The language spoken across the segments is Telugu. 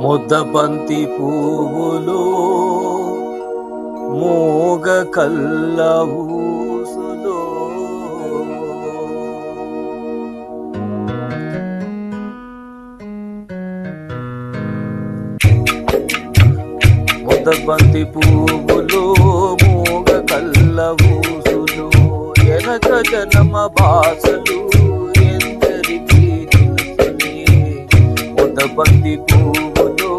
ముద్దబంతి పువ్వులు మూగ కళ్ళ ఊసులు ముద్దబంతి పువ్వులు మూగ కళ్ళ ఊసులు ఎనక జన్మ భాషలు ఎందరికీ తెలుసునే. ముద్దబంతి పువ్వులు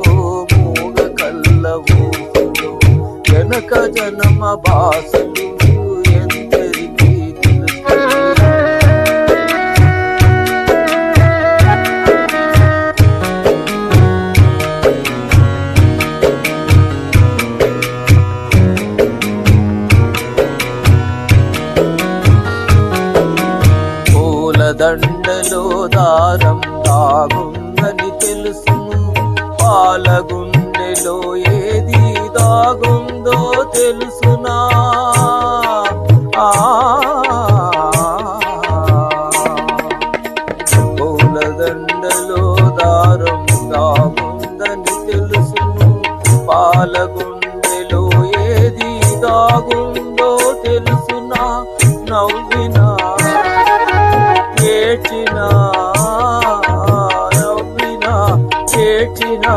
మూగ కళ్ళ ఊసులు ఎనక జన్మ భాషలు ఎందరికీ తెలుసునే. దండలో దారం దాగుందని తెలుసును, పాలగుండెలో ఏది దాగుందో తెలుసునా. పూలదండలో దారం దాగుందని తెలుసును, పాలగుండెలో ఏది దాగుందో తెలుసునా. నవ్వినా ఏడ్చినా నవ్వినా ఏడ్చినా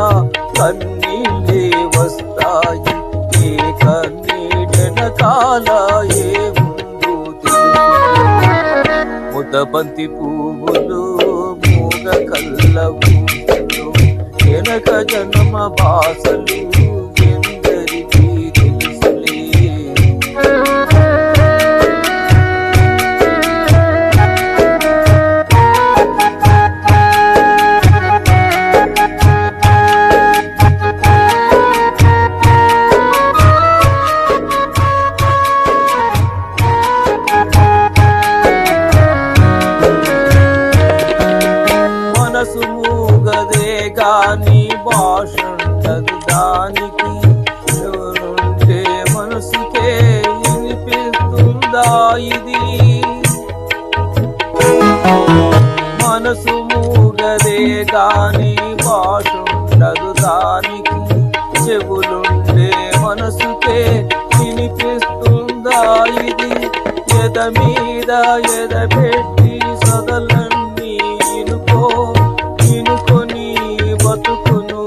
కన్నీళ్ళే వస్తాయి. ఏ కన్నీటెనకాల ఏముందో తెలుసు. ముద్దబంతి పువ్వులు మూగ కళ్ళ ఊసులు ఎనక జన్మ భాషలు ఎందరికీ తెలుసులే. మనసు మూగదే గాని భాషుండదు దానికి, ఎవరుంటే మనసుకే వినిపిస్తుందా ఇది. మనసు మూగదే గాని భాషుండదు దానికి, చెవులుంటే మనసుకే వినిపిస్తుందా ఇది. ఎద మీద ఎద పెట్టి సదలన్నీ ఇనుకొని బతుకును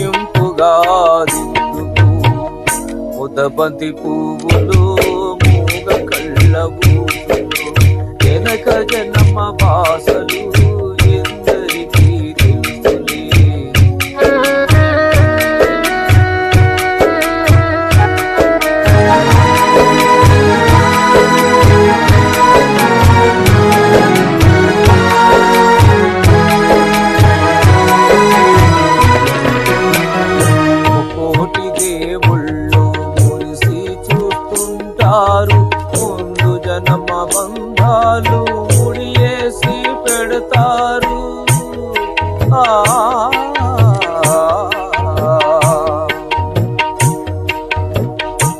ఇంపుగా దిద్దుకు. ముద్దబంతి పువ్వులు మూగ కళ్ళ ఊసులు ఎనక జన్మ భాషలు ఎందరికీ తెలుసులే. ముందు జన్మ బంధాలు ముడియేసి పెడతారు.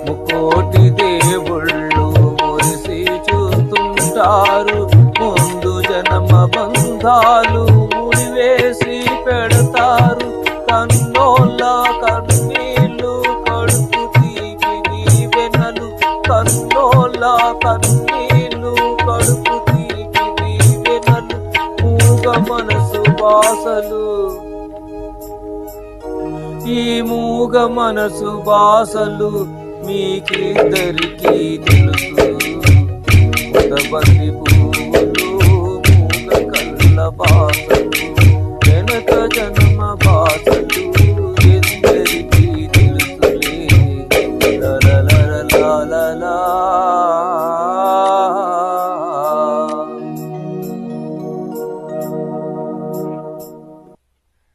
ముకోటి దేవుళ్ళు మురిసి చూస్తుంటారు. ముందు జన్మ బంధాలు ముడివేసి పెడతారు. కన్నోళ్ళ కన్నీళ్ళు కడుపు తీపి దీవెనలు, కన్నోళ్ళ కన్నీళ్ళు కడుపు తీపి దీవెనలు. మూగ మనసు భాషలు ఈ మూగ మనసు భాషలు మీకిద్దరికీ తెలుసు. ముద్దబంతి పువ్వులు మూగ కళ్ళ భాషలు వెనక జన్మ భాషలు ఎందరికీ తెలుసులే. లా లా లా లా లా.